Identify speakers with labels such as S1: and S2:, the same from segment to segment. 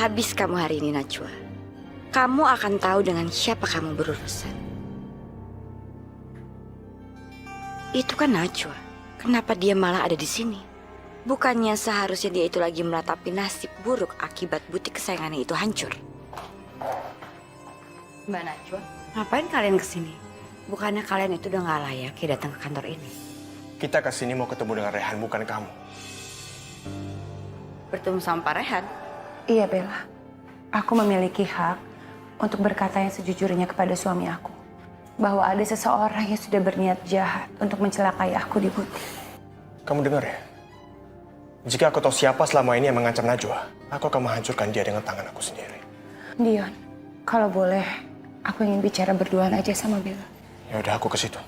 S1: Habis kamu hari ini, Najwa. Kamu akan tahu dengan siapa kamu berurusan. Itu kan Najwa. Kenapa dia malah ada di sini? Bukannya seharusnya dia itu lagi meratapi nasib buruk akibat butik kesayangannya itu hancur. Mbak Najwa, ngapain kalian kesini? Bukannya kalian itu udah gak layak ya datang ke kantor ini?
S2: Kita kesini mau ketemu dengan Rehan, bukan kamu.
S1: Bertemu sama Pak Rehan?
S3: Iya Bella, aku memiliki hak untuk berkata yang sejujurnya kepada suami aku. Bahwa ada seseorang yang sudah berniat jahat untuk mencelakai aku di butik.
S2: Kamu dengar ya? Jika aku tahu siapa selama ini yang mengancam Najwa, aku akan menghancurkan dia dengan tangan aku sendiri.
S3: Dion, kalau boleh, aku ingin bicara berduaan aja sama Bella.
S2: Ya udah, aku ke situ.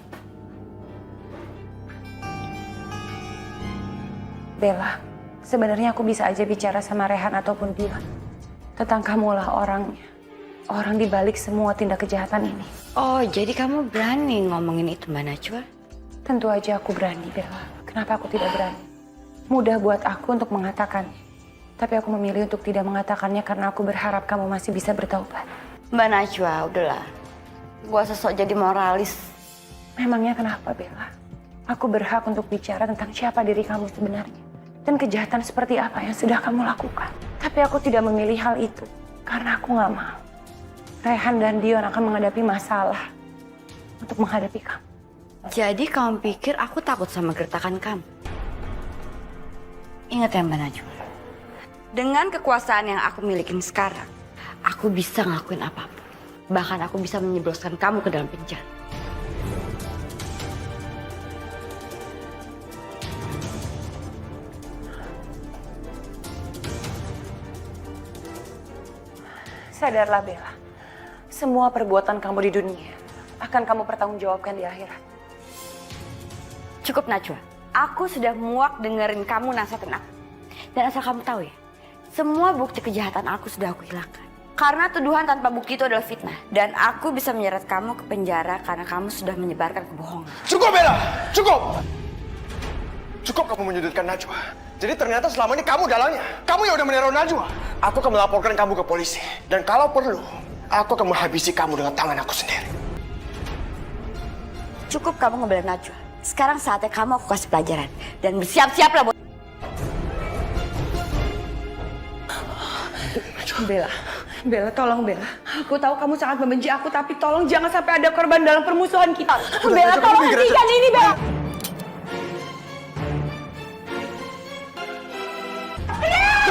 S3: Bella, sebenarnya aku bisa aja bicara sama Rehan ataupun Dion. Tentang kamulah orangnya. Orang di balik semua tindak kejahatan ini.
S1: Oh, jadi kamu berani ngomongin itu, Mbak Najwa?
S3: Tentu aja aku berani, Bella. Kenapa aku tidak berani? Mudah buat aku untuk mengatakannya. Tapi aku memilih untuk tidak mengatakannya karena aku berharap kamu masih bisa bertaubat.
S1: Mbak Najwa, udahlah. Gua sosok jadi moralis.
S3: Memangnya kenapa, Bella? Aku berhak untuk bicara tentang siapa diri kamu sebenarnya. Dan kejahatan seperti apa yang sudah kamu lakukan. Tapi aku tidak memilih hal itu. Karena aku gak mau Rehan dan Dion akan menghadapi masalah untuk menghadapi kamu.
S1: Jadi kamu pikir aku takut sama gertakan kamu? Ingat ya Mbak Najwa. Dengan kekuasaan yang aku milikin sekarang, aku bisa ngelakuin apapun. Bahkan aku bisa menyebloskan kamu ke dalam penjara.
S3: Sadarlah Bella, semua perbuatan kamu di dunia akan kamu pertanggungjawabkan di akhirat.
S1: Cukup Najwa, aku sudah muak dengerin kamu nasihatin aku. Dan asal kamu tahu ya, semua bukti kejahatan aku sudah aku hilangkan. Karena tuduhan tanpa bukti itu adalah fitnah. Dan aku bisa menyeret kamu ke penjara karena kamu sudah menyebarkan kebohongan.
S2: Cukup, Bella! Cukup! Cukup kamu menyudutkan Najwa. Jadi ternyata selama ini kamu dalangnya. Kamu yang udah meneror Najwa. Aku akan melaporkan kamu ke polisi. Dan kalau perlu, aku akan menghabisi kamu dengan tangan aku sendiri.
S1: Cukup kamu ngebelain Najwa. Sekarang saatnya kamu aku kasih pelajaran. Dan bersiap-siaplah buat...
S3: Bella, Bella tolong Bella. Aku tahu kamu sangat membenci aku, tapi tolong jangan sampai ada korban dalam permusuhan kita. Bella, tolong hentikan ini, Bella.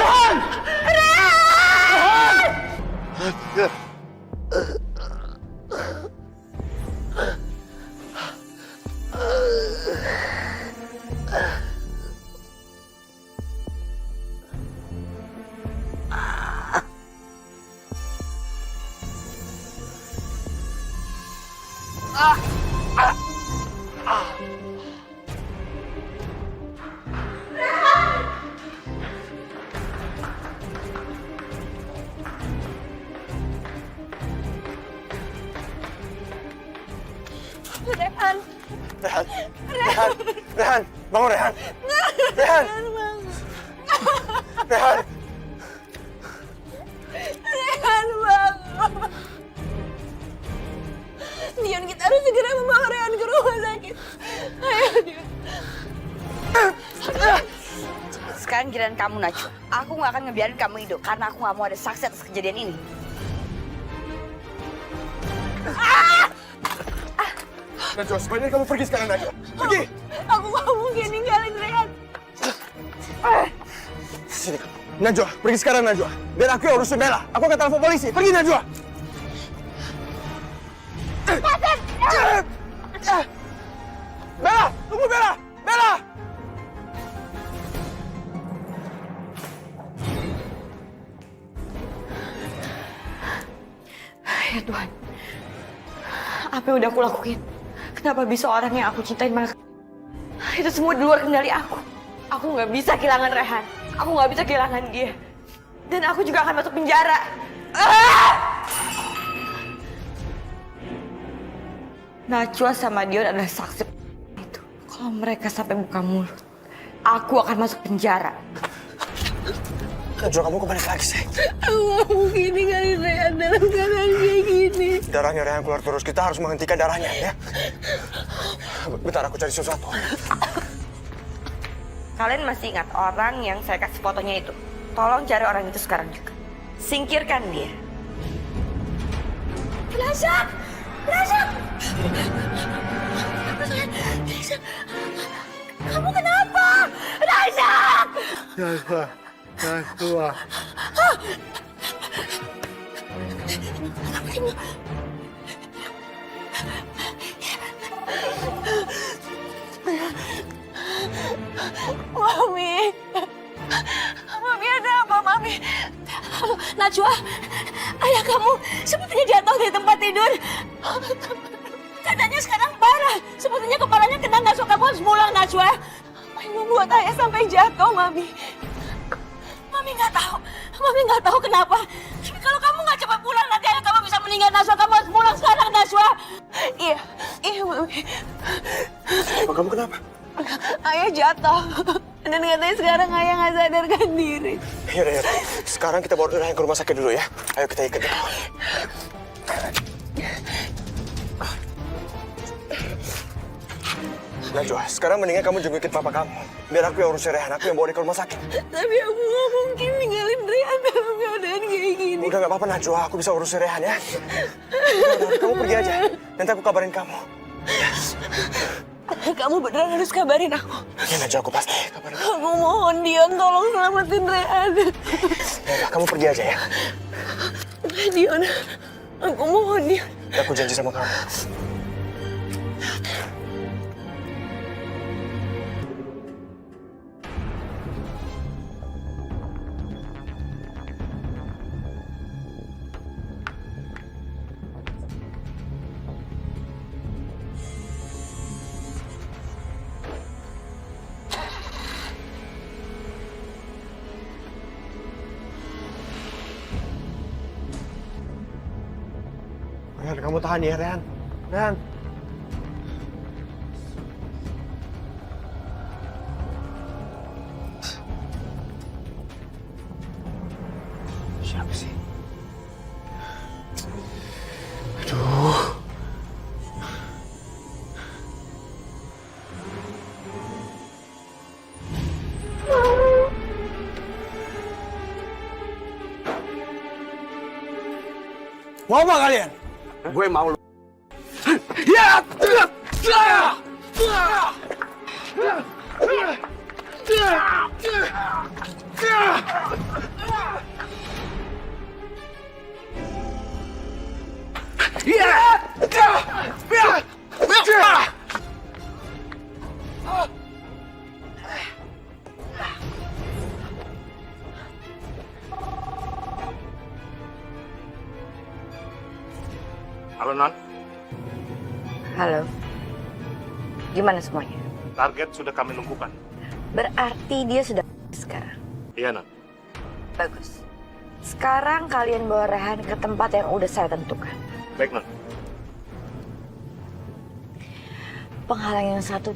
S2: Rehan!
S3: Rehan.
S2: Rehan! Rehan! Rehan! Bangun, Rehan! Rehan! Rehan!
S3: Rehan, bangun. Dion, kita harus segera membawa Rehan ke rumah sakit. Ayo, Dion.
S1: Sekarang giliran kamu Najwa. Aku gak akan ngebiarin kamu hidup. Karena aku gak mau ada saksi atas kejadian ini.
S2: Najwa, sebaiknya kamu pergi sekarang, Najwa. Pergi!
S3: Aku gak mungkin ninggalin Rehan.
S2: Sini. Najwa, pergi sekarang, Najwa. Biar aku yang urusin Bella. Aku akan telepon polisi. Pergi, Najwa! Bella! Tunggu, Bella! Bella!
S1: Ya Tuhan. Apa yang udah aku lakuin? Kenapa bisa orang yang aku cintain malah... Itu semua di luar kendali aku. Aku gak bisa kehilangan Rehan. Aku gak bisa kehilangan dia. Dan aku juga akan masuk penjara. Najwa sama Dion adalah saksi itu. Kalau mereka sampai buka mulut, aku akan masuk penjara.
S2: Najwa, kamu kembali lagi, sayang.
S4: Aku gak mungkin ninggalin Rehan dalam keadaan kayak gini.
S2: Darahnya Rehan keluar terus. Kita harus menghentikan darahnya, ya. Bentar, aku cari sesuatu.
S1: Kalian masih ingat orang yang saya kasih fotonya itu? Tolong cari orang itu sekarang juga. Singkirkan dia. Rasak! Rasak! Kamu kenapa? Rasak!
S2: Najwa, Najwa.
S4: Mami. Mami ada apa, Mami? Najwa, ayah kamu sepertinya jatuh dari tempat tidur. Keadaannya sekarang parah. Sepertinya kepalanya kena Najwa. Kamu harus pulang, Najwa. Apa yang membuat ayah sampai jatuh, Mami? Mami nggak tahu. Mami nggak tahu kenapa. Tapi kalau kamu nggak cepat pulang, nanti ayah kamu bisa meninggal, Najwa. Kamu harus pulang sekarang, Najwa. Iya, Mami.
S2: Kamu kenapa?
S4: Ayah jatuh. Dan katanya sekarang ayah nggak sadarkan diri.
S2: Yaudah, yaudah. Sekarang kita bawa Rehan ke rumah sakit dulu, ya. Ayo kita ikut. Najwa, sekarang mendingan kamu jengukin papa kamu. Biar aku yang urus Rehan, aku yang bawa dia ke rumah sakit.
S4: Tapi aku nggak mungkin ninggalin Rehan dalam keadaan kayak gini.
S2: Udah, nggak apa-apa, Najwa. Aku bisa urus Rehan, ya. Udah, kamu pergi aja. Nanti aku kabarin kamu.
S4: Kamu beneran harus kabarin aku.
S2: Ya, Najwa, aku pasti kabarin kamu.
S4: Aku mohon Dion, tolong selamatin Rehan.
S2: Yaudah, kamu pergi aja, ya.
S4: Dion, aku mohon Dion.
S2: Aku janji sama kamu. Rehan, kamu tahan ya, Rehan. Rehan. Siapa sih? Aduh. Mau apa kalian? Gue mau lu. Ya!
S5: Halo, Non.
S1: Halo. Gimana semuanya?
S5: Target sudah kami lumpuhkan.
S1: Berarti dia sudah sekarang.
S5: Iya, Non.
S1: Bagus. Sekarang kalian bawa Rehan ke tempat yang udah saya tentukan.
S5: Baik, Non.
S1: Penghalang yang satu,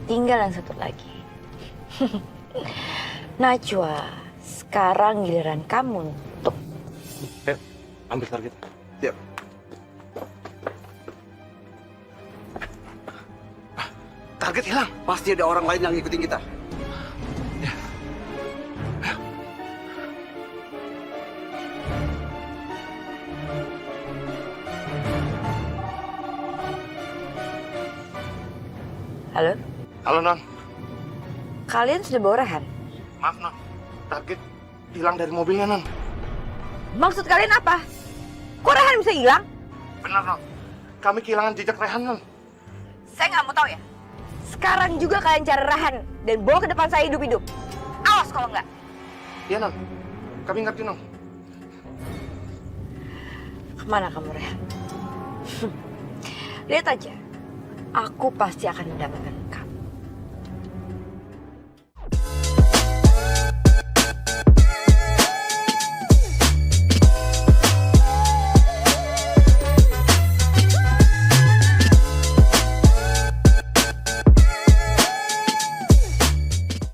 S1: tinggal yang satu lagi. Najwa, sekarang giliran kamu untuk
S5: Ayo, ambil target.
S2: Siap.
S5: Target hilang.
S6: Pasti ada orang lain yang ngikutin kita.
S1: Halo?
S5: Halo, Non.
S1: Kalian sudah bawa Rehan?
S5: Maaf, Non. Target hilang dari mobilnya, Non.
S1: Maksud kalian apa? Kok Rehan bisa hilang?
S5: Benar, Non. Kami kehilangan jejak Rehan, Non.
S1: Saya nggak mau tahu ya. Sekarang juga kalian cari Rehan dan bawa ke depan saya hidup-hidup. Awas kalau nggak.
S5: Iya, Non. Kami ngerti, Non.
S1: Kemana kamu, Rehan? Lihat aja. Aku pasti akan mendapatkan